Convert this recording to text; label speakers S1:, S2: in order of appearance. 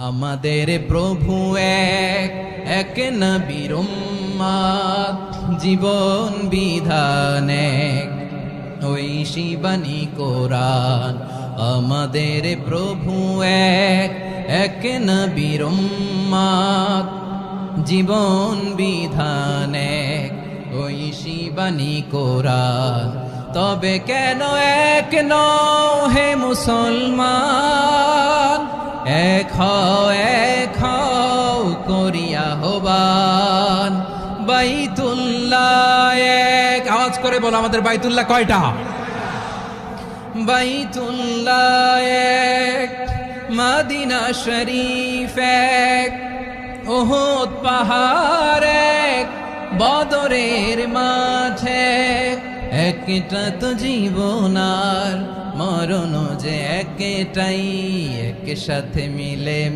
S1: আমাদের প্রভু এক এক নবীর উম্মত, জীবন বিধান এক ঐশী বাণী কোরআন। আমাদের প্রভু এক এক নবীর উম্মত, জীবন বিধান এক ঐশী বাণী কোরআন। তবে কেন এক নও হে মুসলমান, এক হও করিয়া আহ্বান। বাইতুল্লাহ এক, আওয়াজ করে বলো আমাদের বাইতুল্লাহ কয়টা? বাইতুল্লাহ এক, মদিনা শরীফ এক, উহুদ পাহাড় এক, বদরের মাঠে একটা তো জীবন আর মরণ যে একটাই, এক সাথে মিলে